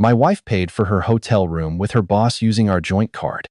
My wife paid for her hotel room with her boss using our joint card.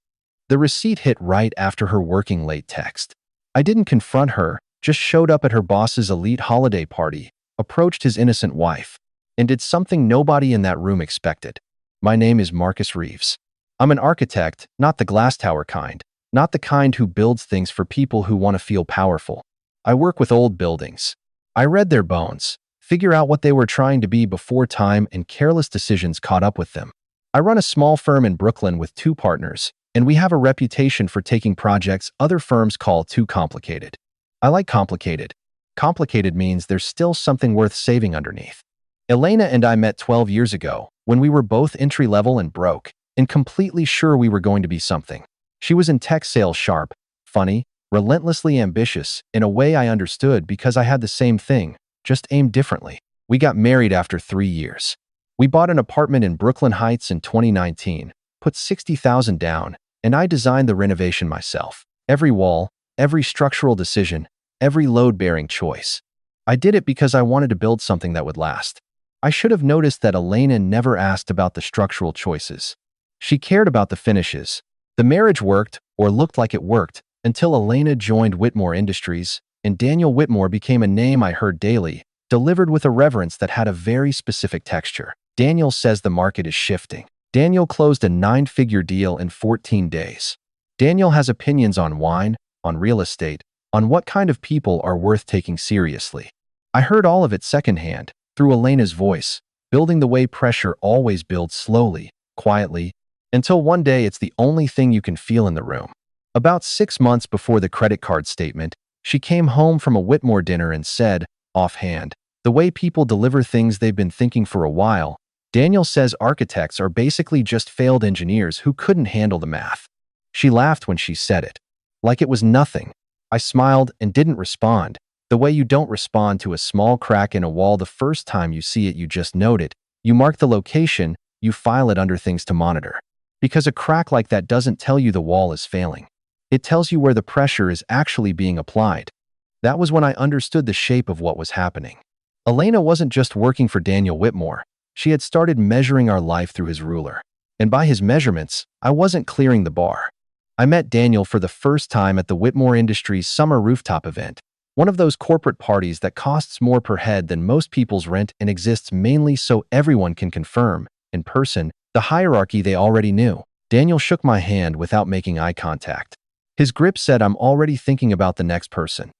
The receipt hit right after her working late text. I didn't confront her, just showed up at her boss's elite holiday party, approached his innocent wife, and did something nobody in that room expected. My name is Marcus Reeves. I'm an architect, not the glass tower kind, not the kind who builds things for people who want to feel powerful. I work with old buildings. I read their bones, figure out what they were trying to be before time and careless decisions caught up with them. I run a small firm in Brooklyn with 2 partners, and we have a reputation for taking projects other firms call too complicated. I like complicated. Complicated means there's still something worth saving underneath. Elena and I met 12 years ago, when we were both entry-level and broke, and completely sure we were going to be something. She was in tech sales, sharp, funny, relentlessly ambitious, in a way I understood because I had the same thing, just aimed differently. We got married after 3 years. We bought an apartment in Brooklyn Heights in 2019, put $60,000 down, and I designed the renovation myself. Every wall, every structural decision, every load-bearing choice. I did it because I wanted to build something that would last. I should have noticed that Elena never asked about the structural choices. She cared about the finishes. The marriage worked, or looked like it worked, until Elena joined Whitmore Industries, and Daniel Whitmore became a name I heard daily, delivered with a reverence that had a very specific texture. Daniel says the market is shifting. Daniel closed a 9-figure deal in 14 days. Daniel has opinions on wine, on real estate, on what kind of people are worth taking seriously. I heard all of it secondhand, through Elena's voice, building the way pressure always builds slowly, quietly, until one day it's the only thing you can feel in the room. About 6 months before the credit card statement, she came home from a Whitmore dinner and said, offhand, the way people deliver things they've been thinking for a while, Daniel says architects are basically just failed engineers who couldn't handle the math. She laughed when she said it. Like it was nothing. I smiled and didn't respond. The way you don't respond to a small crack in a wall the first time you see it, you just note it. You mark the location, you file it under things to monitor. Because a crack like that doesn't tell you the wall is failing. It tells you where the pressure is actually being applied. That was when I understood the shape of what was happening. Elena wasn't just working for Daniel Whitmore. She had started measuring our life through his ruler. And by his measurements, I wasn't clearing the bar. I met Daniel for the first time at the Whitmore Industries summer rooftop event, one of those corporate parties that costs more per head than most people's rent and exists mainly so everyone can confirm, in person, the hierarchy they already knew. Daniel shook my hand without making eye contact. His grip said, I'm already thinking about the next person.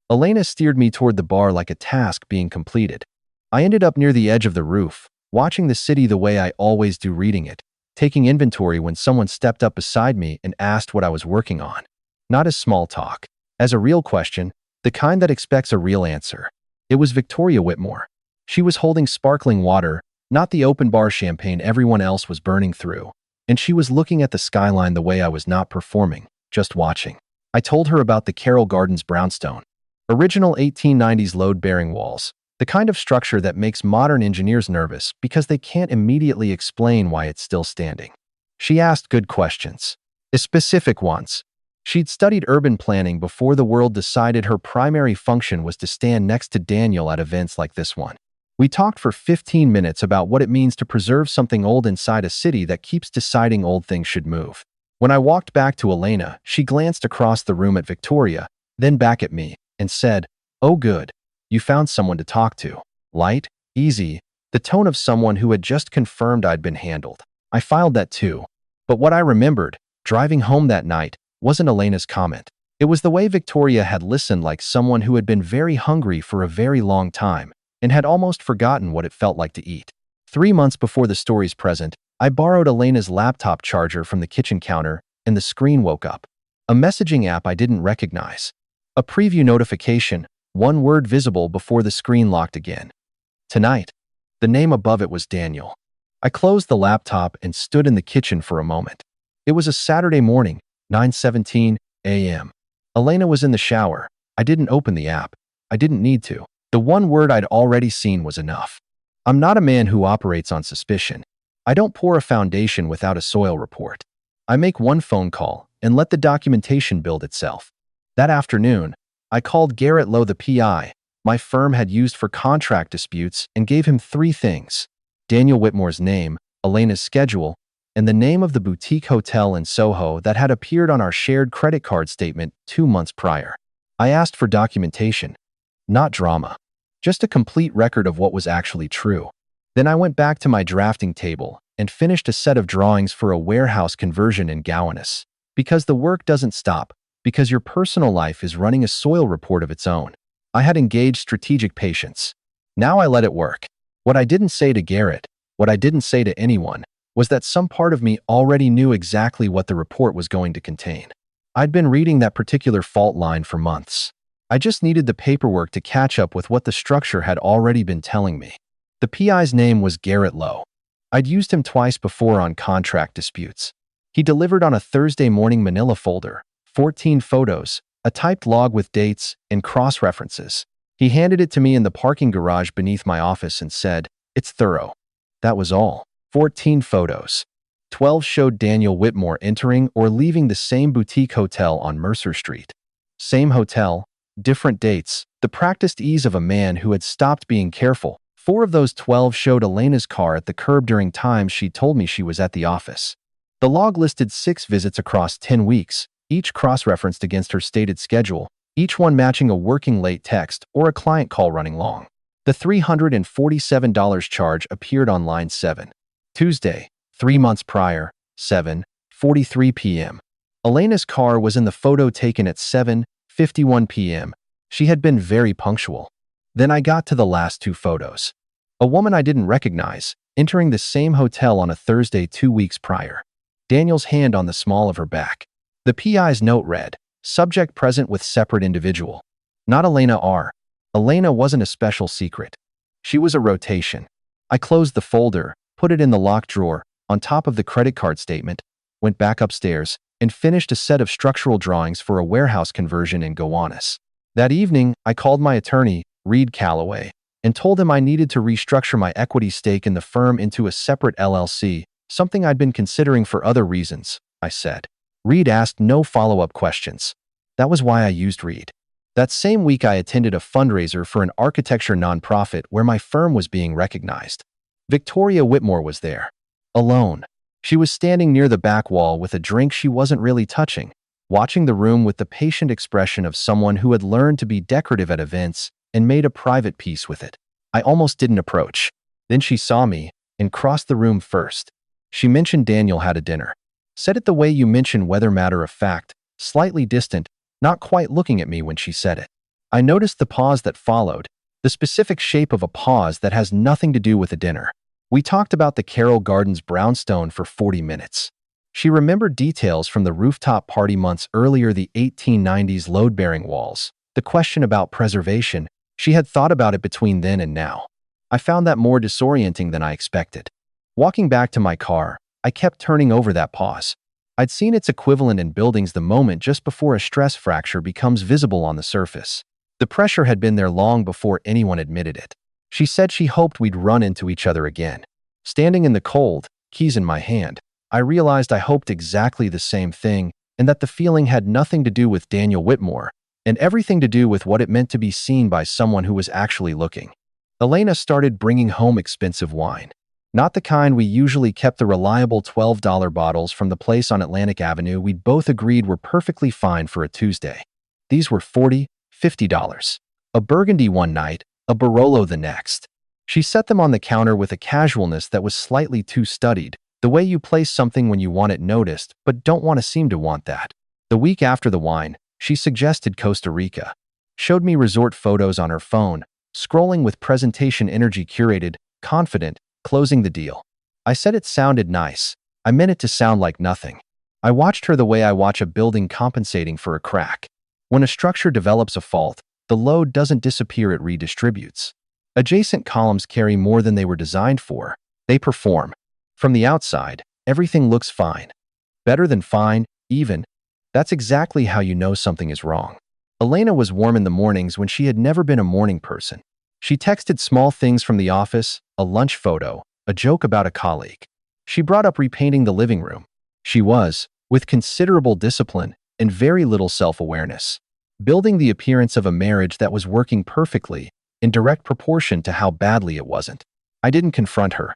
Elena steered me toward the bar like a task being completed. I ended up near the edge of the roof, watching the city the way I always do, reading it, taking inventory when someone stepped up beside me and asked what I was working on. Not as small talk, as a real question, the kind that expects a real answer. It was Victoria Whitmore. She was holding sparkling water, not the open bar champagne everyone else was burning through, and she was looking at the skyline the way I was, not performing, just watching. I told her about the Carroll Gardens brownstone. Original 1890s load-bearing walls, the kind of structure that makes modern engineers nervous because they can't immediately explain why it's still standing. She asked good questions, specific ones. She'd studied urban planning before the world decided her primary function was to stand next to Daniel at events like this one. We talked for 15 minutes about what it means to preserve something old inside a city that keeps deciding old things should move. When I walked back to Elena, she glanced across the room at Victoria, then back at me, and said, "Oh good, you found someone to talk to." Light, easy, the tone of someone who had just confirmed I'd been handled. I filed that too. But what I remembered, driving home that night, wasn't Elena's comment. It was the way Victoria had listened like someone who had been very hungry for a very long time and had almost forgotten what it felt like to eat. 3 months before the story's present, I borrowed Elena's laptop charger from the kitchen counter, and the screen woke up. A messaging app I didn't recognize. A preview notification, one word visible before the screen locked again. Tonight. The name above it was Daniel. I closed the laptop and stood in the kitchen for a moment. It was a Saturday morning, 9:17 a.m. Elena was in the shower. I didn't open the app. I didn't need to. The one word I'd already seen was enough. I'm not a man who operates on suspicion. I don't pour a foundation without a soil report. I make one phone call and let the documentation build itself. That afternoon, I called Garrett Lowe, the PI my firm had used for contract disputes, and gave him 3 things: Daniel Whitmore's name, Elena's schedule, and the name of the boutique hotel in Soho that had appeared on our shared credit card statement 2 months prior. I asked for documentation, not drama, just a complete record of what was actually true. Then I went back to my drafting table and finished a set of drawings for a warehouse conversion in Gowanus. Because the work doesn't stop, because your personal life is running a soil report of its own. I had engaged strategic patience. Now I let it work. What I didn't say to Garrett, what I didn't say to anyone, was that some part of me already knew exactly what the report was going to contain. I'd been reading that particular fault line for months. I just needed the paperwork to catch up with what the structure had already been telling me. The PI's name was Garrett Lowe. I'd used him twice before on contract disputes. He delivered on a Thursday morning manila folder, 14 photos, a typed log with dates and cross-references. He handed it to me in the parking garage beneath my office and said, "It's thorough." That was all. 14 photos. 12 showed Daniel Whitmore entering or leaving the same boutique hotel on Mercer Street. Same hotel, different dates, the practiced ease of a man who had stopped being careful. 4 of those 12 showed Elena's car at the curb during times she told me she was at the office. The log listed 6 visits across 10 weeks, each cross-referenced against her stated schedule, each one matching a working late text or a client call running long. The $347 charge appeared on line 7. Tuesday, 3 months prior, 7:43 p.m. Elena's car was in the photo taken at 7:51 p.m. She had been very punctual. Then I got to the last 2 photos. A woman I didn't recognize, entering the same hotel on a Thursday 2 weeks prior. Daniel's hand on the small of her back. The PI's note read, "Subject present with separate individual." Not Elena R. Elena wasn't a special secret. She was a rotation. I closed the folder, put it in the locked drawer, on top of the credit card statement, went back upstairs, and finished a set of structural drawings for a warehouse conversion in Gowanus. That evening, I called my attorney, Reed Calloway, and told him I needed to restructure my equity stake in the firm into a separate LLC, something I'd been considering for other reasons, I said. Reed asked no follow-up questions. That was why I used Reed. That same week, I attended a fundraiser for an architecture nonprofit where my firm was being recognized. Victoria Whitmore was there. Alone. She was standing near the back wall with a drink she wasn't really touching, watching the room with the patient expression of someone who had learned to be decorative at events and made a private peace with it. I almost didn't approach. Then she saw me and crossed the room first. She mentioned Daniel had a dinner. Said it the way you mention weather, matter of fact, slightly distant, not quite looking at me when she said it. I noticed the pause that followed, the specific shape of a pause that has nothing to do with a dinner. We talked about the Carroll Gardens brownstone for 40 minutes. She remembered details from the rooftop party months earlier, the 1890s load-bearing walls, the question about preservation. She had thought about it between then and now. I found that more disorienting than I expected. Walking back to my car, I kept turning over that pause. I'd seen its equivalent in buildings, the moment just before a stress fracture becomes visible on the surface. The pressure had been there long before anyone admitted it. She said she hoped we'd run into each other again. Standing in the cold, keys in my hand, I realized I hoped exactly the same thing, and that the feeling had nothing to do with Daniel Whitmore, and everything to do with what it meant to be seen by someone who was actually looking. Elena started bringing home expensive wine. Not the kind we usually kept, the reliable $12 bottles from the place on Atlantic Avenue we'd both agreed were perfectly fine for a Tuesday. These were $40, $50. A Burgundy one night, a Barolo the next. She set them on the counter with a casualness that was slightly too studied, the way you place something when you want it noticed but don't want to seem to want that. The week after the wine, she suggested Costa Rica. Showed me resort photos on her phone, scrolling with presentation energy, curated, confident, closing the deal. I said it sounded nice. I meant it to sound like nothing. I watched her the way I watch a building compensating for a crack. When a structure develops a fault, the load doesn't disappear, it redistributes. Adjacent columns carry more than they were designed for. They perform. From the outside, everything looks fine. Better than fine, even. That's exactly how you know something is wrong. Elena was warm in the mornings when she had never been a morning person. She texted small things from the office, a lunch photo, a joke about a colleague. She brought up repainting the living room. She was, with considerable discipline and very little self-awareness, building the appearance of a marriage that was working perfectly, in direct proportion to how badly it wasn't. I didn't confront her.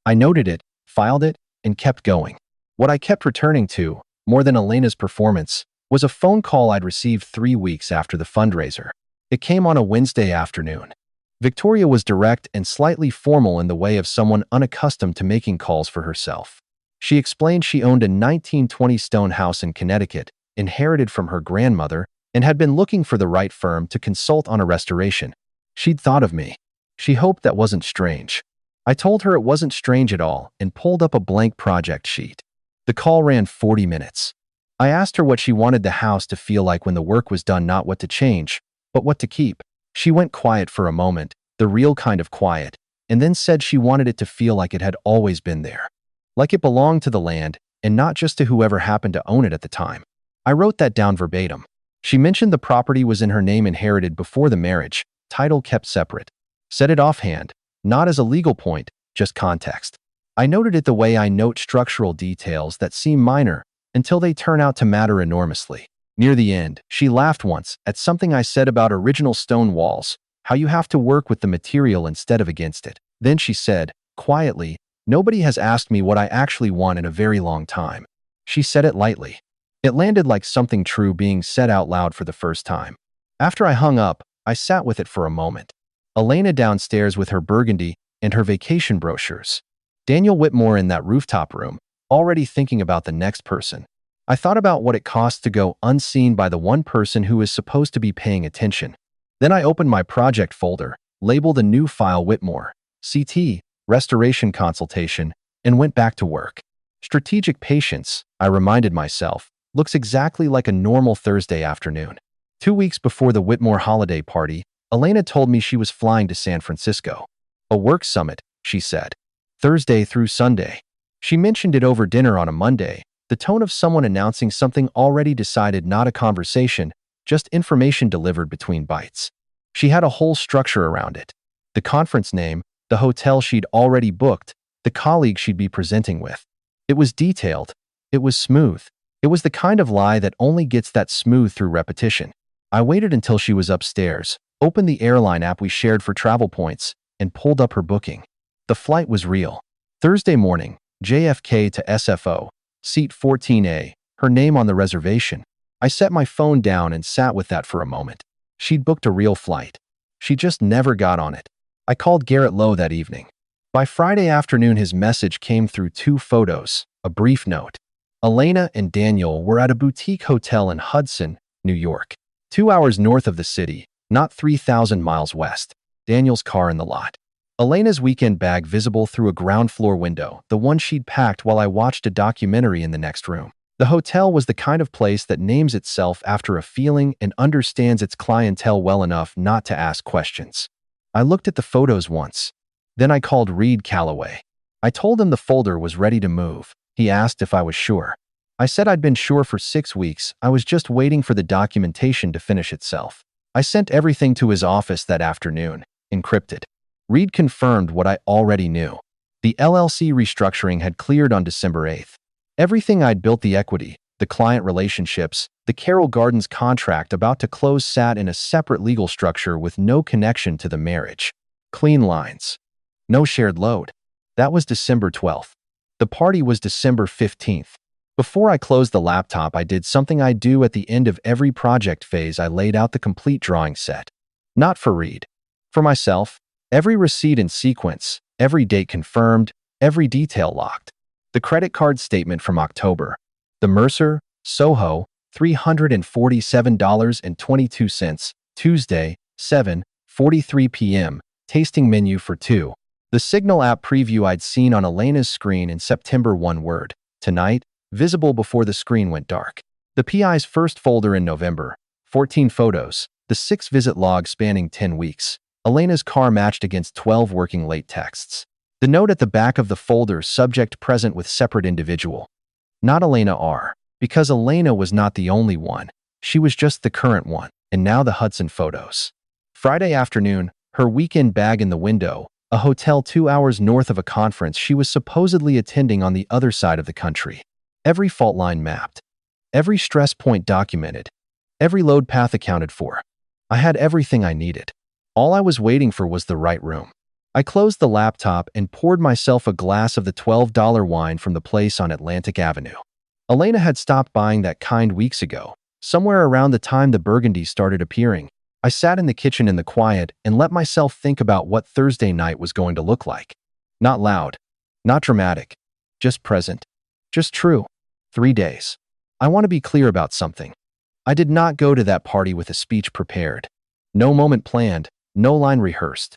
I noted it, filed it, and kept going. What I kept returning to, more than Elena's performance, was a phone call I'd received 3 weeks after the fundraiser. It came on a Wednesday afternoon. Victoria was direct and slightly formal in the way of someone unaccustomed to making calls for herself. She explained she owned a 1920 stone house in Connecticut, inherited from her grandmother, and had been looking for the right firm to consult on a restoration. She'd thought of me. She hoped that wasn't strange. I told her it wasn't strange at all and pulled up a blank project sheet. The call ran 40 minutes. I asked her what she wanted the house to feel like when the work was done, not what to change, but what to keep. She went quiet for a moment, the real kind of quiet, and then said she wanted it to feel like it had always been there. Like it belonged to the land, and not just to whoever happened to own it at the time. I wrote that down verbatim. She mentioned the property was in her name, inherited before the marriage, title kept separate. Said it offhand, not as a legal point, just context. I noted it the way I note structural details that seem minor until they turn out to matter enormously. Near the end, she laughed once at something I said about original stone walls, how you have to work with the material instead of against it. Then she said, quietly, "Nobody has asked me what I actually want in a very long time." She said it lightly. It landed like something true being said out loud for the first time. After I hung up, I sat with it for a moment. Elena downstairs with her burgundy and her vacation brochures. Daniel Whitmore in that rooftop room, already thinking about the next person. I thought about what it costs to go unseen by the one person who is supposed to be paying attention. Then I opened my project folder, labeled a new file Whitmore, CT, restoration consultation, and went back to work. Strategic patience, I reminded myself, looks exactly like a normal Thursday afternoon. 2 weeks before the Whitmore holiday party, Elena told me she was flying to San Francisco. A work summit, she said. Thursday through Sunday. She mentioned it over dinner on a Monday, the tone of someone announcing something already decided, not a conversation, just information delivered between bites. She had a whole structure around it. The conference name, the hotel she'd already booked, the colleague she'd be presenting with. It was detailed. It was smooth. It was the kind of lie that only gets that smooth through repetition. I waited until she was upstairs, opened the airline app we shared for travel points, and pulled up her booking. The flight was real. Thursday morning, JFK to SFO, seat 14A, her name on the reservation. I set my phone down and sat with that for a moment. She'd booked a real flight. She just never got on it. I called Garrett Lowe that evening. By Friday afternoon, his message came through 2 photos, a brief note. Elena and Daniel were at a boutique hotel in Hudson, New York, 2 hours north of the city, not 3,000 miles west. Daniel's car in the lot. Elena's weekend bag visible through a ground floor window, the one she'd packed while I watched a documentary in the next room. The hotel was the kind of place that names itself after a feeling and understands its clientele well enough not to ask questions. I looked at the photos once. Then I called Reed Calloway. I told him the folder was ready to move. He asked if I was sure. I said I'd been sure for 6 weeks. I was just waiting for the documentation to finish itself. I sent everything to his office that afternoon, encrypted. Reed confirmed what I already knew. The LLC restructuring had cleared on December 8th. Everything I'd built, the equity, the client relationships, the Carroll Gardens contract about to close, sat in a separate legal structure with no connection to the marriage. Clean lines. No shared load. That was December 12th. The party was December 15th. Before I closed the laptop, I did something I do at the end of every project phase. I laid out the complete drawing set. Not for Reed. For myself. Every receipt in sequence, every date confirmed, every detail locked. The credit card statement from October. The Mercer, Soho, $347.22, Tuesday, 7:43 p.m., tasting menu for 2. The Signal app preview I'd seen on Elena's screen in September, 1 word, tonight, visible before the screen went dark. The PI's first folder in November, 14 photos, the 6-visit log spanning 10 weeks. Elena's car matched against 12 working late texts. The note at the back of the folder, subject present with separate individual. Not Elena R. Because Elena was not the only one. She was just the current one. And now the Hudson photos. Friday afternoon, her weekend bag in the window, a hotel 2 hours north of a conference she was supposedly attending on the other side of the country. Every fault line mapped. Every stress point documented. Every load path accounted for. I had everything I needed. All I was waiting for was the right room. I closed the laptop and poured myself a glass of the $12 wine from the place on Atlantic Avenue. Elena had stopped buying that kind weeks ago, somewhere around the time the burgundy started appearing. I sat in the kitchen in the quiet and let myself think about what Thursday night was going to look like. Not loud, not dramatic, just present, just true. 3 days. I want to be clear about something. I did not go to that party with a speech prepared. No moment planned, no line rehearsed.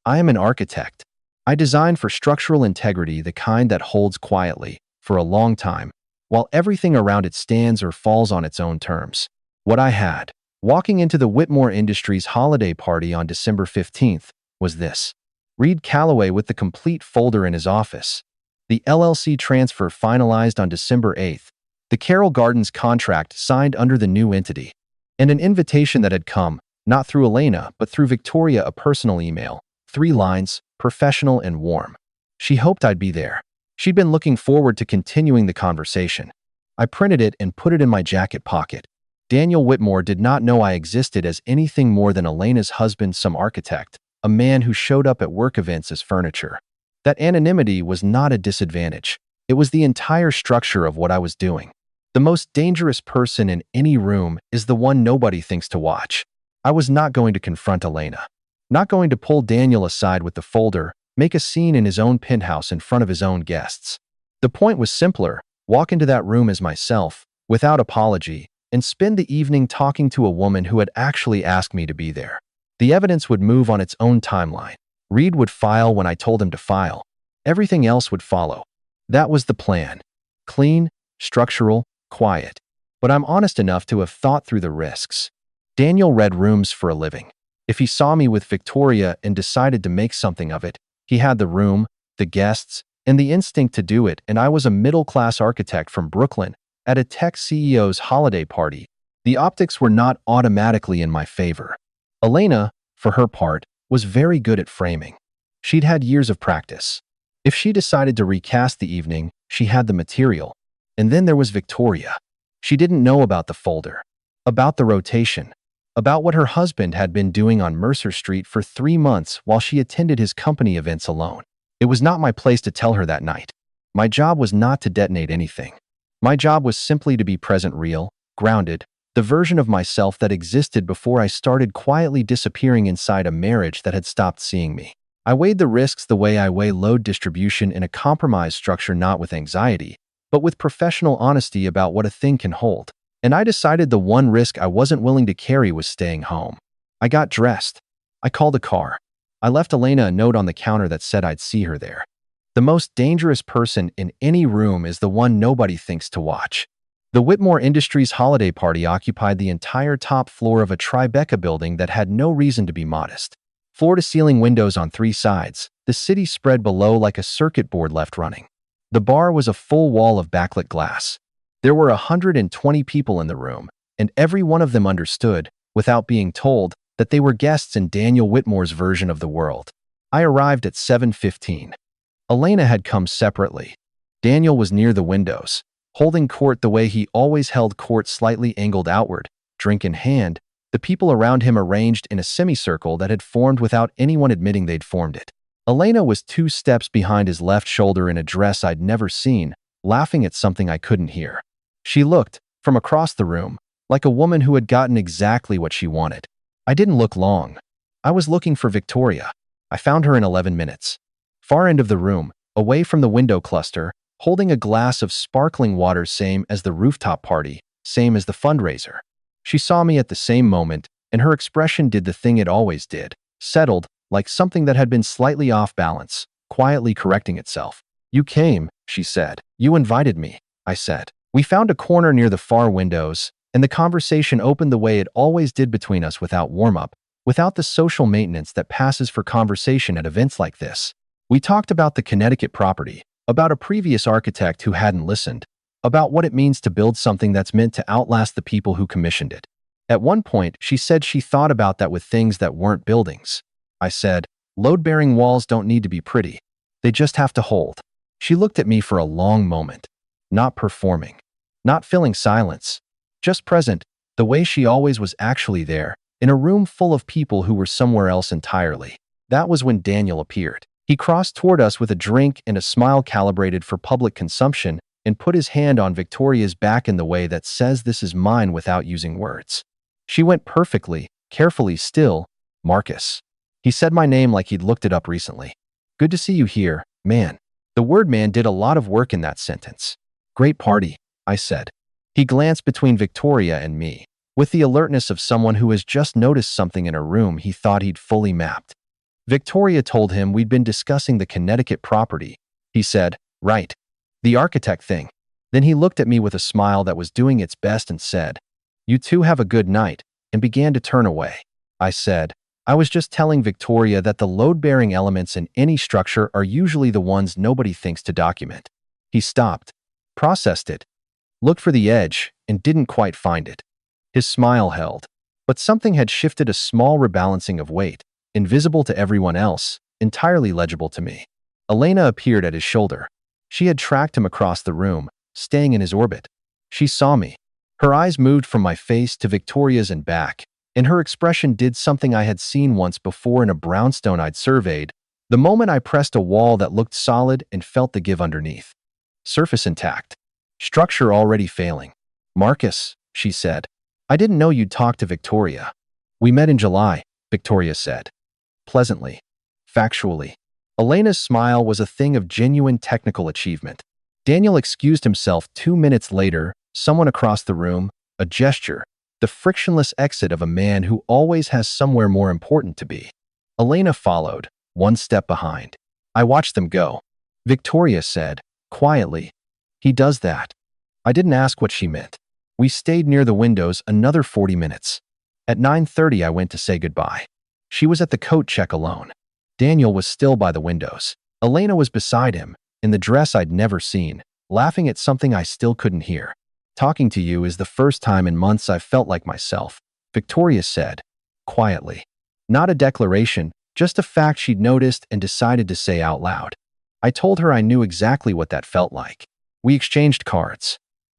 I am an architect. I design for structural integrity, the kind that holds quietly, for a long time, while everything around it stands or falls on its own terms. What I had, walking into the Whitmore Industries holiday party on December 15th, was this. Reed Calloway with the complete folder in his office. The LLC transfer finalized on December 8th. The Carroll Gardens contract signed under the new entity. And an invitation that had come, not through Elena, but through Victoria, a personal email. 3 lines, professional and warm. She hoped I'd be there. She'd been looking forward to continuing the conversation. I printed it and put it in my jacket pocket. Daniel Whitmore did not know I existed as anything more than Elena's husband, some architect, a man who showed up at work events as furniture. That anonymity was not a disadvantage. It was the entire structure of what I was doing. The most dangerous person in any room is the one nobody thinks to watch. I was not going to confront Elena. Not going to pull Daniel aside with the folder, make a scene in his own penthouse in front of his own guests. The point was simpler: walk into that room as myself, without apology, and spend the evening talking to a woman who had actually asked me to be there. The evidence would move on its own timeline. Reed would file when I told him to file. Everything else would follow. That was the plan. Clean, structural, quiet. But I'm honest enough to have thought through the risks. Daniel read rooms for a living. If he saw me with Victoria and decided to make something of it, he had the room, the guests, and the instinct to do it, and I was a middle-class architect from Brooklyn at a tech CEO's holiday party. The optics were not automatically in my favor. Elena, for her part, was very good at framing. She'd had years of practice. If she decided to recast the evening, she had the material. And then there was Victoria. She didn't know about the folder, about the rotation, about what her husband had been doing on Mercer Street for 3 months while she attended his company events alone. It was not my place to tell her that night. My job was not to detonate anything. My job was simply to be present, real, grounded, the version of myself that existed before I started quietly disappearing inside a marriage that had stopped seeing me. I weighed the risks the way I weigh load distribution in a compromised structure, not with anxiety, but with professional honesty about what a thing can hold. And I decided the one risk I wasn't willing to carry was staying home. I got dressed. I called a car. I left Elena a note on the counter that said I'd see her there. The most dangerous person in any room is the one nobody thinks to watch. The Whitmore Industries holiday party occupied the entire top floor of a Tribeca building that had no reason to be modest. Floor-to-ceiling windows on 3 sides, the city spread below like a circuit board left running. The bar was a full wall of backlit glass. There were 120 people in the room, and every one of them understood, without being told, that they were guests in Daniel Whitmore's version of the world. I arrived at 7:15. Elena had come separately. Daniel was near the windows, holding court the way he always held court, slightly angled outward, drink in hand, the people around him arranged in a semicircle that had formed without anyone admitting they'd formed it. Elena was 2 steps behind his left shoulder in a dress I'd never seen, laughing at something I couldn't hear. She looked, from across the room, like a woman who had gotten exactly what she wanted. I didn't look long. I was looking for Victoria. I found her in 11 minutes. Far end of the room, away from the window cluster, holding a glass of sparkling water, same as the rooftop party, same as the fundraiser. She saw me at the same moment, and her expression did the thing it always did, settled, like something that had been slightly off balance, quietly correcting itself. "You came," she said. "You invited me," I said. We found a corner near the far windows, and the conversation opened the way it always did between us, without warm-up, without the social maintenance that passes for conversation at events like this. We talked about the Connecticut property, about a previous architect who hadn't listened, about what it means to build something that's meant to outlast the people who commissioned it. At one point, she said she thought about that with things that weren't buildings. I said, load-bearing walls don't need to be pretty. They just have to hold. She looked at me for a long moment, not performing, not filling silence, just present, the way she always was, actually there, in a room full of people who were somewhere else entirely. That was when Daniel appeared. He crossed toward us with a drink and a smile calibrated for public consumption and put his hand on Victoria's back in the way that says this is mine without using words. She went perfectly, carefully still. Marcus. He said my name like he'd looked it up recently. Good to see you here, man. The word man did a lot of work in that sentence. Great party, I said. He glanced between Victoria and me, with the alertness of someone who has just noticed something in a room he thought he'd fully mapped. Victoria told him we'd been discussing the Connecticut property. He said, right. The architect thing. Then he looked at me with a smile that was doing its best and said, you two have a good night, and began to turn away. I said, I was just telling Victoria that the load-bearing elements in any structure are usually the ones nobody thinks to document. He stopped, processed it, looked for the edge, and didn't quite find it. His smile held, but something had shifted, a small rebalancing of weight, invisible to everyone else, entirely legible to me. Elena appeared at his shoulder. She had tracked him across the room, staying in his orbit. She saw me. Her eyes moved from my face to Victoria's and back, and her expression did something I had seen once before in a brownstone I'd surveyed, the moment I pressed a wall that looked solid and felt the give underneath. Surface intact. Structure already failing. Marcus, she said. I didn't know you'd talk to Victoria. We met in July, Victoria said. Pleasantly. Factually. Elena's smile was a thing of genuine technical achievement. Daniel excused himself 2 minutes later, someone across the room, a gesture, the frictionless exit of a man who always has somewhere more important to be. Elena followed, one step behind. I watched them go. Victoria said, quietly, he does that. I didn't ask what she meant. We stayed near the windows another 40 minutes. At 9:30 I went to say goodbye. She was at the coat check alone. Daniel was still by the windows. Elena was beside him, in the dress I'd never seen, laughing at something I still couldn't hear. Talking to you is the first time in months I've felt like myself, Victoria said, quietly. Not a declaration, just a fact she'd noticed and decided to say out loud. I told her I knew exactly what that felt like. We exchanged cards.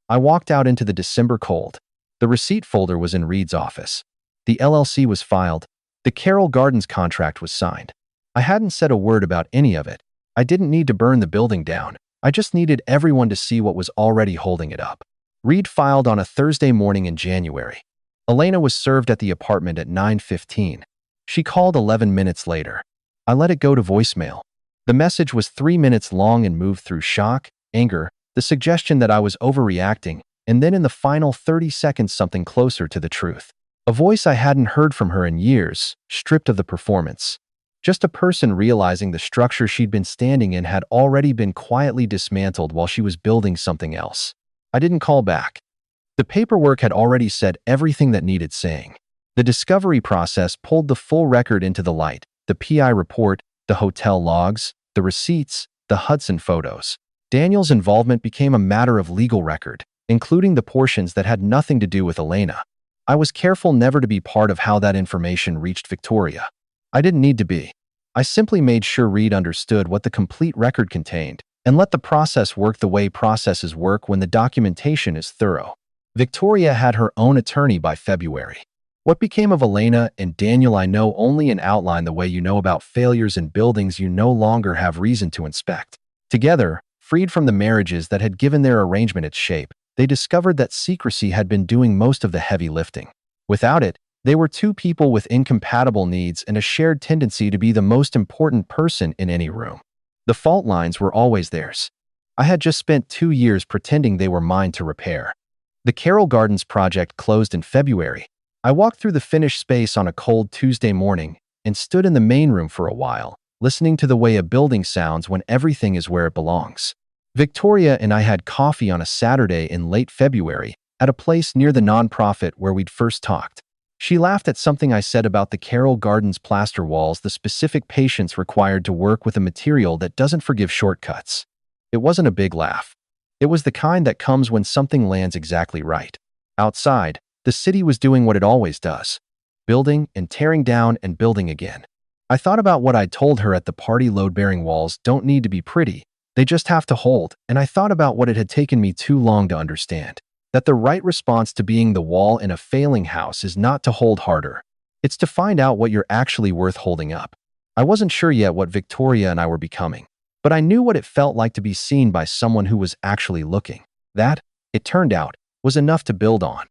I walked out into the December cold. The receipt folder was in Reed's office. The LLC was filed. The Carroll Gardens contract was signed. I hadn't said a word about any of it. I didn't need to burn the building down. I just needed everyone to see what was already holding it up. Reed filed on a Thursday morning in January. Elena was served at the apartment at 9:15. She called 11 minutes later. I let it go to voicemail. The message was 3 minutes long and moved through shock, anger, the suggestion that I was overreacting, and then in the final 30 seconds something closer to the truth. A voice I hadn't heard from her in years, stripped of the performance. Just a person realizing the structure she'd been standing in had already been quietly dismantled while she was building something else. I didn't call back. The paperwork had already said everything that needed saying. The discovery process pulled the full record into the light, the PI report, the hotel logs, the receipts, the Hudson photos. Daniel's involvement became a matter of legal record, including the portions that had nothing to do with Elena. I was careful never to be part of how that information reached Victoria. I didn't need to be. I simply made sure Reed understood what the complete record contained and let the process work the way processes work when the documentation is thorough. Victoria had her own attorney by February. What became of Elena and Daniel I know only in outline, the way you know about failures in buildings you no longer have reason to inspect. Together, freed from the marriages that had given their arrangement its shape, they discovered that secrecy had been doing most of the heavy lifting. Without it, they were two people with incompatible needs and a shared tendency to be the most important person in any room. The fault lines were always theirs. I had just spent 2 years pretending they were mine to repair. The Carroll Gardens project closed in February. I walked through the finished space on a cold Tuesday morning and stood in the main room for a while, listening to the way a building sounds when everything is where it belongs. Victoria and I had coffee on a Saturday in late February at a place near the nonprofit where we'd first talked. She laughed at something I said about the Carroll Gardens plaster walls, the specific patience required to work with a material that doesn't forgive shortcuts. It wasn't a big laugh. It was the kind that comes when something lands exactly right. Outside, the city was doing what it always does, building and tearing down and building again. I thought about what I'd told her at the party: load-bearing walls don't need to be pretty, they just have to hold, and I thought about what it had taken me too long to understand. That the right response to being the wall in a failing house is not to hold harder. It's to find out what you're actually worth holding up. I wasn't sure yet what Victoria and I were becoming, but I knew what it felt like to be seen by someone who was actually looking. That, it turned out, was enough to build on.